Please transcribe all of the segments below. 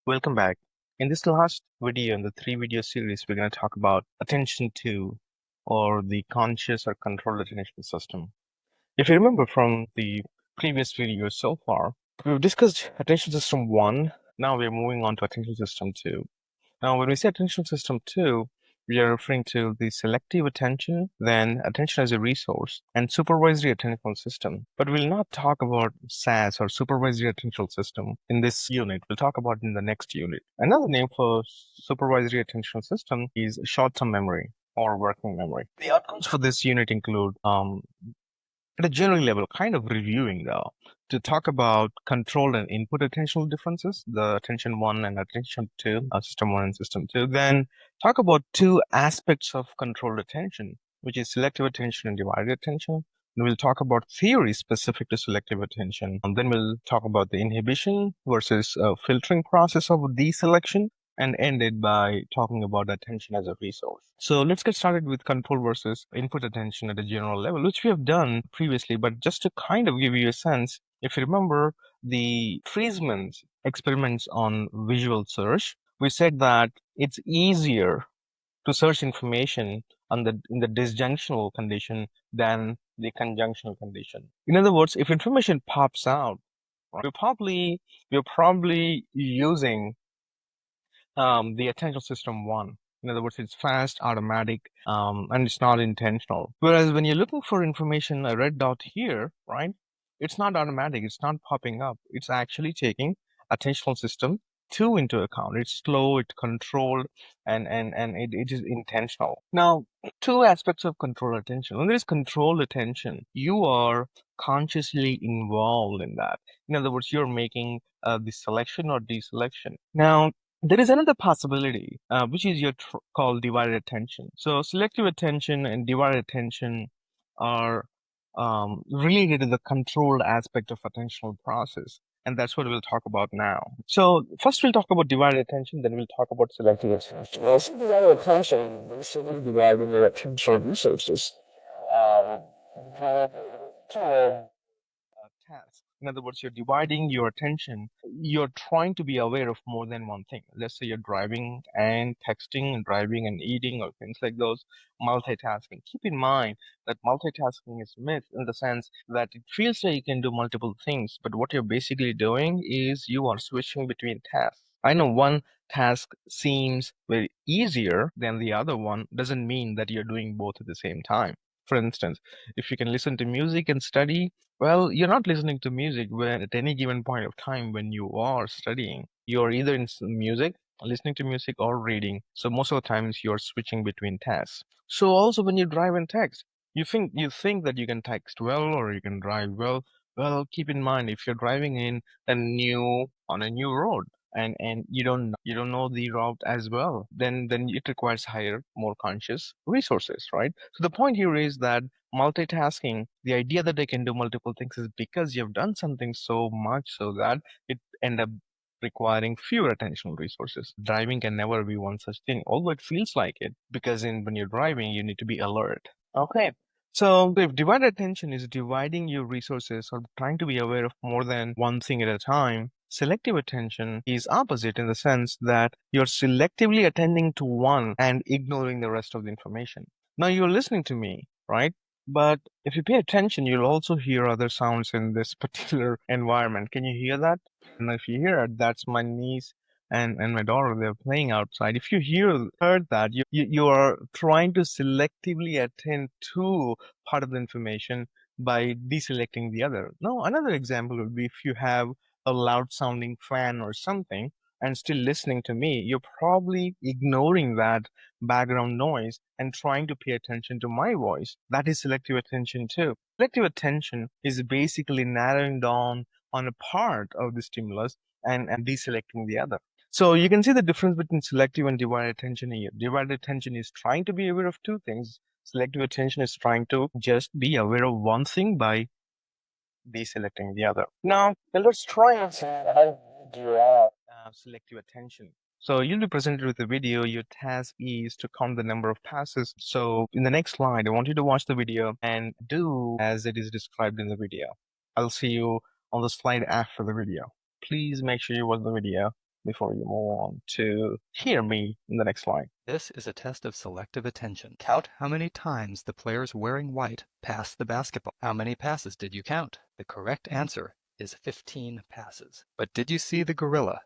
Welcome back. In this last video, in the three-video series, we're going to talk about attention to, or the conscious or controlled attention system. If you remember from the previous video so far, we've discussed attention system 1. Now we're moving on to attention system 2. Now, when we say attention system 2, we are referring to the selective attention, then attention as a resource, and supervisory attentional system. But we'll not talk about SAS or supervisory attentional system in this unit. We'll talk about it in the next unit. Another name for supervisory attentional system is short-term memory or working memory. The outcomes for this unit include at a general level, kind of reviewing to talk about control and input attentional differences, the attention 1 and attention 2, system 1 and system 2. Then talk about two aspects of controlled attention, which is selective attention and divided attention. Then we'll talk about theory specific to selective attention. And then we'll talk about the inhibition versus filtering process of deselection, and ended by talking about attention as a resource. So let's get started with control versus input attention at a general level, which we have done previously, but just to kind of give you a sense, if you remember the Friesman's experiments on visual search, we said that it's easier to search information in the disjunctional condition than the conjunctional condition. In other words, if information pops out, we're probably using the attention system 1. In other words, it's fast, automatic, and it's not intentional. Whereas when you're looking for information, a red dot here, right? It's not automatic. It's not popping up. It's actually taking attentional system 2 into account. It's slow, it's controlled, and it is intentional. Now, two aspects of control attention. When there is controlled attention, you are consciously involved in that. In other words, you're making the selection or deselection. Now, there is another possibility, which is called divided attention. So selective attention and divided attention are related to the controlled aspect of attentional process. And that's what we'll talk about now. So first we'll talk about divided attention, then we'll talk about selective attention. Well, divided attention, basically dividing your attention resources. Um, Task. In other words, you're dividing your attention. You're trying to be aware of more than one thing. Let's say you're driving and texting and driving and eating or things like those, multitasking. Keep in mind that multitasking is myth in the sense that it feels like you can do multiple things, but what you're basically doing is you are switching between tasks. I know one task seems very easier than the other one doesn't mean that you're doing both at the same time. For instance, if you can listen to music and study, well, you're not listening to music when at any given point of time when you are studying. You're either in music, listening to music, or reading. So most of the times you're switching between tasks. So also when you drive and text, you think that you can text well or you can drive well. Well, keep in mind if you're driving on a new road and you don't know the route as well, then it requires higher, more conscious resources, right? So the point here is that multitasking, the idea that they can do multiple things is because you've done something so much so that it end up requiring fewer attentional resources. Driving can never be one such thing, although it feels like it, because when you're driving, you need to be alert. Okay. So if divided attention is dividing your resources or trying to be aware of more than one thing at a time, selective attention is opposite in the sense that you're selectively attending to one and ignoring the rest of the information. Now you're listening to me, right? But if you pay attention, you'll also hear other sounds in this particular environment. Can you hear that? And if you hear it, that's my niece and my daughter. They're playing outside. If you heard that, you are trying to selectively attend to part of the information by deselecting the other. Now, another example would be if you have a loud sounding fan or something and still listening to me, you're probably ignoring that background noise and trying to pay attention to my voice. That is selective attention too. Selective attention is basically narrowing down on a part of the stimulus and deselecting the other. So you can see the difference between selective and divided attention here. Divided attention is trying to be aware of two things. Selective attention is trying to just be aware of one thing by deselecting the other. Now, let's try and see how do you selective attention. So you'll be presented with a video. Your task is to count the number of passes. So in the next slide, I want you to watch the video and do as it is described in the video. I'll see you on the slide after the video. Please make sure you watch the video before you move on to hear me in the next slide. This is a test of selective attention. Count how many times the players wearing white pass the basketball. How many passes did you count? The correct answer is 15 passes. But did you see the gorilla?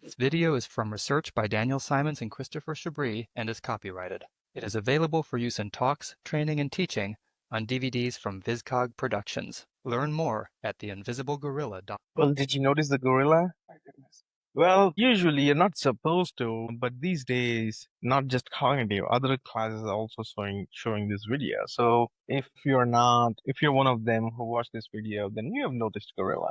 This video is from research by Daniel Simons and Christopher Chabris and is copyrighted. It is available for use in talks, training, and teaching on DVDs from VisCog Productions. Learn more at theinvisiblegorilla.com. Well, did you notice the gorilla? My goodness. Well, usually you're not supposed to, but these days, not just cognitive, other classes are also showing this video. So if you're one of them who watched this video, then you have noticed gorilla,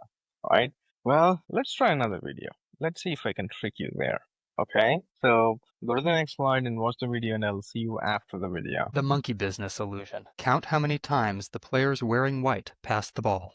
right? Well, let's try another video. Let's see if I can trick you there. Okay, so go to the next slide and watch the video, and I'll see you after the video. The monkey business illusion. Count how many times the players wearing white pass the ball.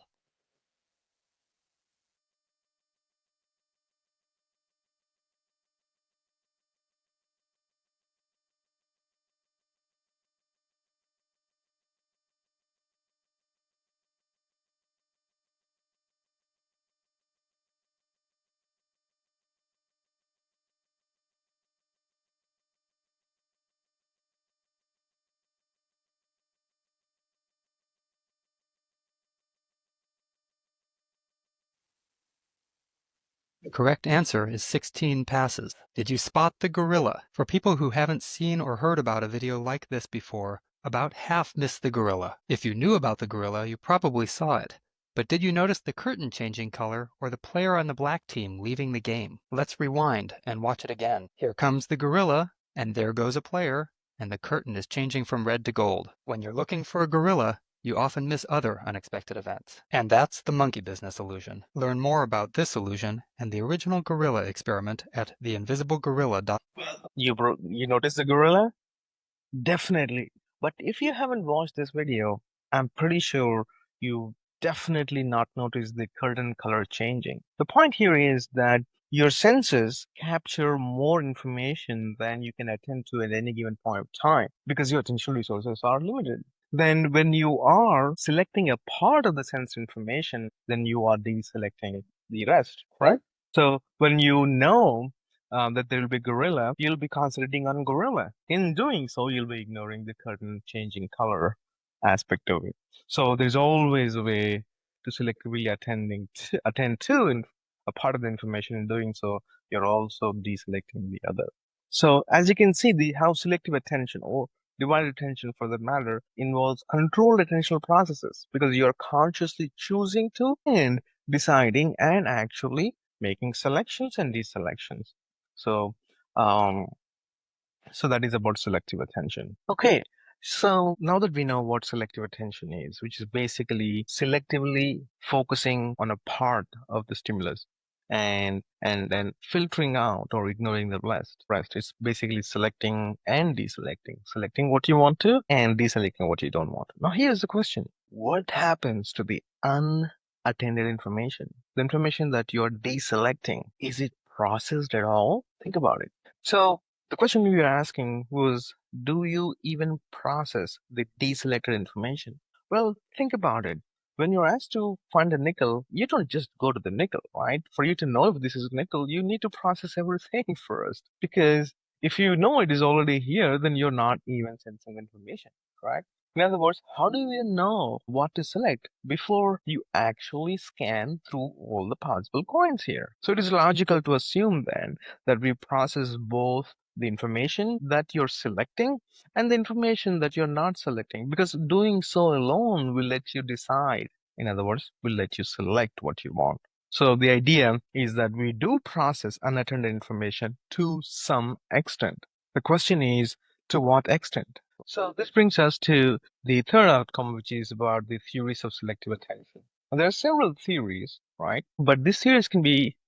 The correct answer is 16 passes. Did you spot the gorilla? For people who haven't seen or heard about a video like this before, about half missed the gorilla. If you knew about the gorilla, you probably saw it. But did you notice the curtain changing color or the player on the black team leaving the game? Let's rewind and watch it again. Here comes the gorilla, and there goes a player, and the curtain is changing from red to gold. When you're looking for a gorilla, you often miss other unexpected events. And that's the monkey business illusion. Learn more about this illusion and the original gorilla experiment at theinvisiblegorilla.com. You noticed the gorilla? Definitely. But if you haven't watched this video, I'm pretty sure you definitely not noticed the curtain color changing. The point here is that your senses capture more information than you can attend to at any given point of time because your attention resources are limited. Then when you are selecting a part of the sense information, then you are deselecting the rest, right? So when you know that there will be gorilla, you'll be concentrating on gorilla. In doing so, you'll be ignoring the curtain changing color aspect of it. So there's always a way to selectively attend to a part of the information. In doing so, you're also deselecting the other. So as you can see, the how selective attention or divided attention for that matter involves controlled attentional processes because you're consciously choosing to and deciding and actually making selections and deselections. So, um, so that is about selective attention. Okay. So now that we know what selective attention is, which is basically selectively focusing on a part of the stimulus and then filtering out or ignoring the rest. It's basically selecting and deselecting, selecting what you want to and deselecting what you don't want. Now here's the question. What happens to the unattended information? The information that you're deselecting, is it processed at all? Think about it. So the question we were asking was, do you even process the deselected information? Well, think about it. When you're asked to find a nickel, you don't just go to the nickel, right? For you to know if this is a nickel, you need to process everything first. Because if you know it is already here, then you're not even sensing information, correct? In other words, how do you know what to select before you actually scan through all the possible coins here? So it is logical to assume then that we process both the information that you're selecting and the information that you're not selecting, because doing so alone will let you decide. In other words, will let you select what you want. So the idea is that we do process unattended information to some extent. The question is, to what extent? So this brings us to the third outcome, which is about the theories of selective attention. Now, there are several theories, right? But this theories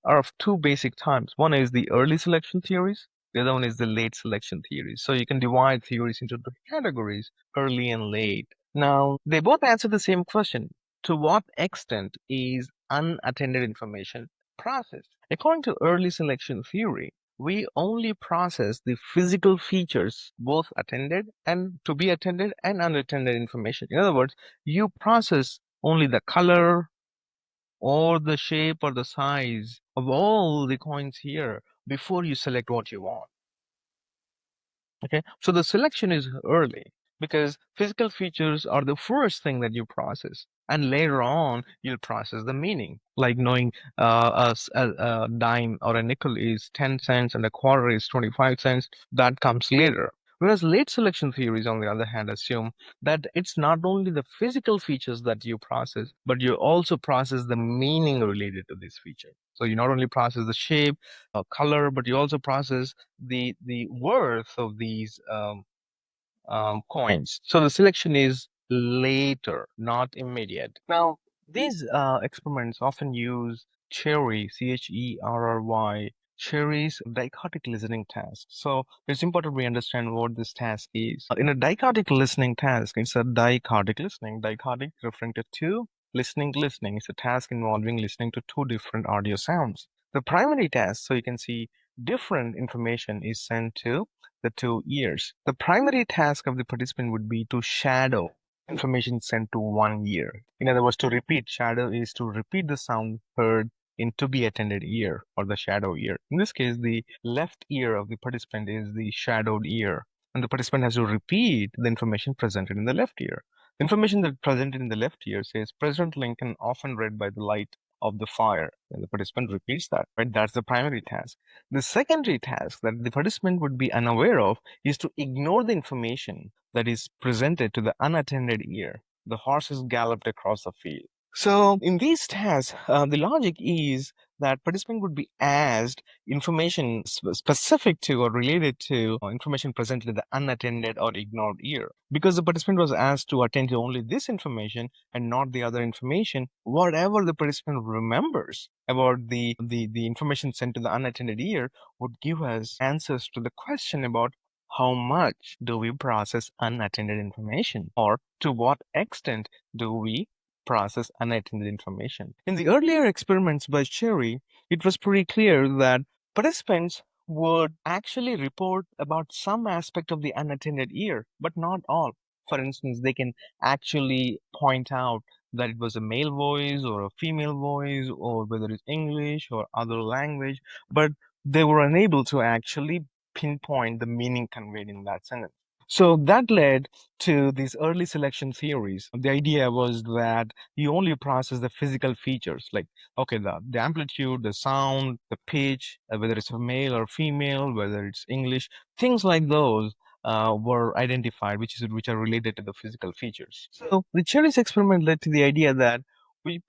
are of two basic types. One is the early selection theories. The other one is the late selection theories. So you can divide theories into two categories, early and late. Now, they both answer the same question. To what extent is unattended information processed? According to early selection theory, we only process the physical features, both attended and to be attended and unattended information. In other words, you process only the color, or the shape or the size of all the coins here before you select what you want. Okay, so the selection is early because physical features are the first thing that you process, and later on you'll process the meaning, like knowing a dime or a nickel is 10 cents and a quarter is 25 cents. That comes later. Whereas late selection theories, on the other hand, assume that it's not only the physical features that you process, but you also process the meaning related to this feature. So you not only process the shape, color, but you also process the worth of these coins. So the selection is later, not immediate. Now, these experiments often use Cherry, Cherry, Cherry's dichotic listening task. So it's important we understand what this task is. In a dichotic listening task, it's a dichotic listening. Dichotic referring to two, listening. It's a task involving listening to two different audio sounds. The primary task, so you can see different information is sent to the 2 ears. The primary task of the participant would be to shadow information sent to 1 ear. In other words, to repeat, shadow is to repeat the sound heard in to be attended ear or the shadow ear. In this case, the left ear of the participant is the shadowed ear, and the participant has to repeat the information presented in the left ear. The information that presented in the left ear says President Lincoln often read by the light of the fire. And the participant repeats that, right? That's the primary task. The secondary task that the participant would be unaware of is to ignore the information that is presented to the unattended ear. The horses galloped across the field. So in these tasks, the logic is that participant would be asked information specific to or related to information presented to the unattended or ignored ear. Because the participant was asked to attend to only this information and not the other information, whatever the participant remembers about the information sent to the unattended ear would give us answers to the question about how much do we process unattended information, or to what extent do we process unattended information. In the earlier experiments by Cherry, it was pretty clear that participants would actually report about some aspect of the unattended ear, but not all. For instance, they can actually point out that it was a male voice or a female voice or whether it's English or other language, but they were unable to actually pinpoint the meaning conveyed in that sentence. So that led to these early selection theories. The idea was that you only process the physical features, like, okay, the amplitude, the sound, the pitch, whether it's a male or female, whether it's English, things like those were identified, which are related to the physical features. So the Cherry's experiment led to the idea that we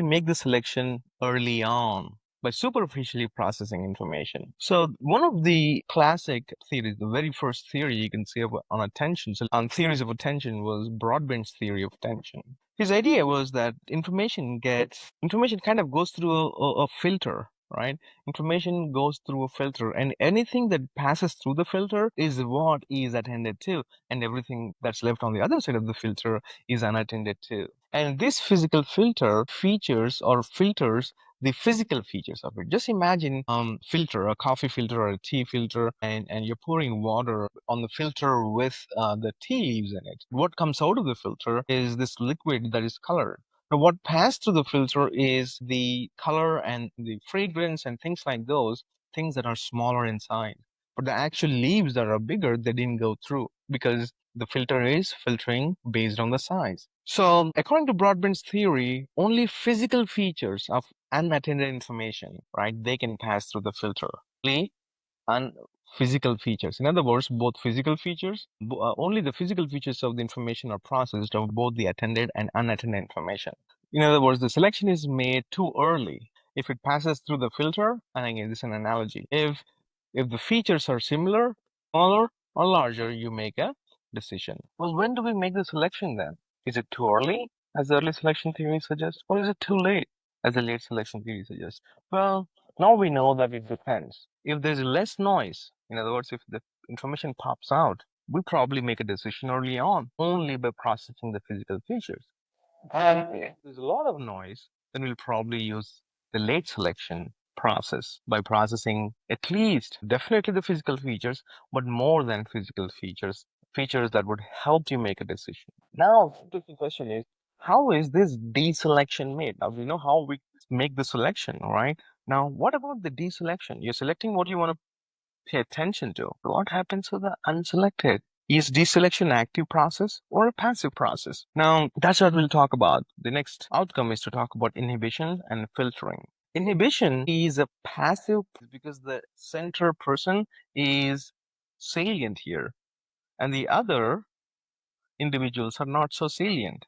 make the selection early on by superficially processing information. So one of the classic theories, the very first theory you can see on attention, so on theories of attention, was Broadbent's theory of attention. His idea was that information kind of goes through a filter, right? Information goes through a filter, and anything that passes through the filter is what is attended to, and everything that's left on the other side of the filter is unattended to. And this physical filter features or filters the physical features of it. Just imagine filter, a coffee filter or a tea filter, and you're pouring water on the filter with the tea leaves in it. What comes out of the filter is this liquid that is colored. Now, what passed through the filter is the color and the fragrance and things like those, things that are smaller inside. But the actual leaves that are bigger, they didn't go through because the filter is filtering based on the size. So, according to Broadbent's theory, only physical features of unattended information, right, they can pass through the filter. Only and physical features. In other words, both physical features, only the physical features of the information are processed of both the attended and unattended information. In other words, the selection is made too early. If it passes through the filter, and again, this is an analogy. If the features are similar, smaller or larger, you make a decision. Well, when do we make the selection then? Is it too early, as the early selection theory suggests, or is it too late, as the late selection theory suggests? Well, now we know that it depends. If there's less noise, in other words, if the information pops out, we probably make a decision early on, only by processing the physical features. And if there's a lot of noise, then we'll probably use the late selection process by processing at least definitely the physical features, but more than physical features, features that would help you make a decision. Now, the question is, how is this deselection made? Now we know how we make the selection, all right? Now, what about the deselection? You're selecting what you want to pay attention to. What happens to the unselected? Is deselection an active process or a passive process? Now, that's what we'll talk about. The next outcome is to talk about inhibition and filtering. Inhibition is a passive because the center person is salient here, and the other individuals are not so salient.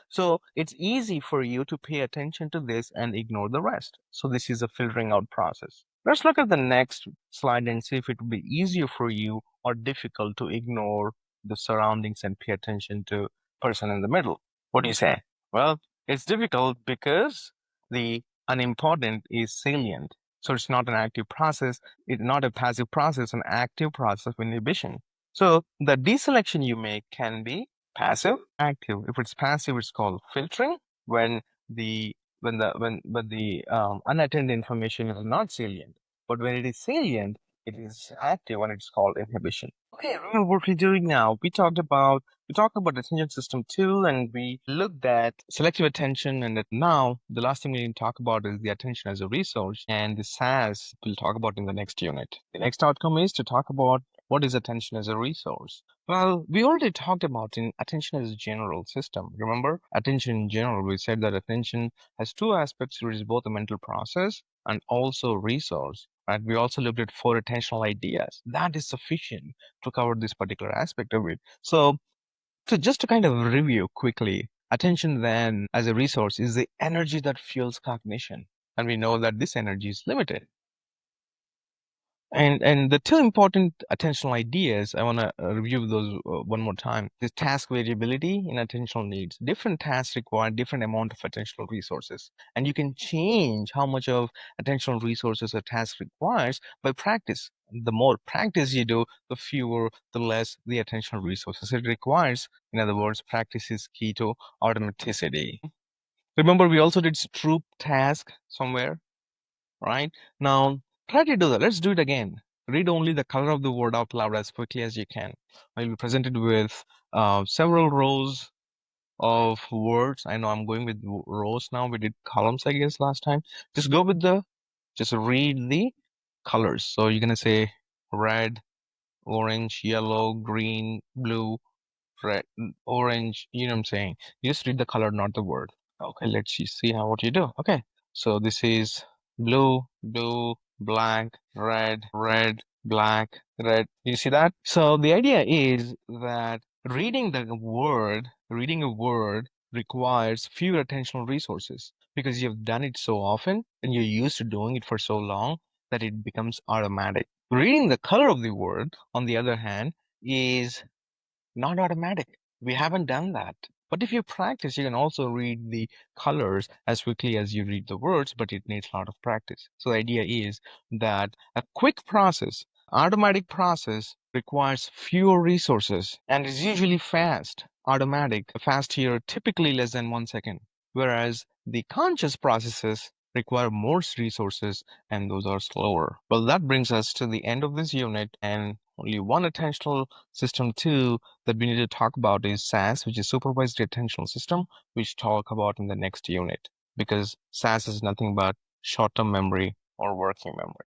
So it's easy for you to pay attention to this and ignore the rest. So this is a filtering out process. Let's look at the next slide and see if it would be easier for you or difficult to ignore the surroundings and pay attention to person in the middle. What do you say? Well, it's difficult because the unimportant is salient. So it's not an active process. It's not a passive process, an active process of inhibition. So the deselection you make can be passive, active. If it's passive, it's called filtering. When the unattended information is not salient, but when it is salient, it is active, and it's called inhibition. Okay, remember what we're doing now. We talked about attention system 2, and we looked at selective attention, and that now the last thing we need to talk about is the attention as a resource, and the SAS we'll talk about in the next unit. The next outcome is to talk about what is attention as a resource. Well, we already talked about in attention as a general system. Remember, attention in general, we said that attention has two aspects, which is both a mental process and also resource. Right? We also looked at four attentional ideas. That is sufficient to cover this particular aspect of it. So just to kind of review quickly, attention then as a resource is the energy that fuels cognition. And we know that this energy is limited. And the two important attentional ideas, I want to review those one more time. Is task variability in attentional needs. Different tasks require different amount of attentional resources, and you can change how much of attentional resources a task requires by practice. The more practice you do, the fewer, the less the attentional resources it requires. In other words, practice is key to automaticity. Remember, we also did Stroop task somewhere, right? Now, try to do that. Let's do it again. Read only the color of the word out loud as quickly as you can. I'll be presented with several rows of words. I know I'm going with rows now. We did columns, I guess, last time. Just read the colors. So you're going to say red, orange, yellow, green, blue, red, orange. You know what I'm saying? You just read the color, not the word. Okay, let's see how what you do. Okay, so this is blue, blue, black, red, black, red. You see that? So the idea is that reading a word requires fewer attentional resources because you've done it so often and you're used to doing it for so long that it becomes automatic. Reading the color of the word, on the other hand, is not automatic. We haven't done that. But if you practice, you can also read the colors as quickly as you read the words, but it needs a lot of practice. So the idea is that a quick process, automatic process requires fewer resources and is usually fast. Automatic, fast here, typically less than 1 second, whereas the conscious processes require more resources and those are slower. Well, that brings us to the end of this unit and only one attentional system two that we need to talk about is SAS, which is supervised attentional system, which talk about in the next unit because SAS is nothing but short-term memory or working memory.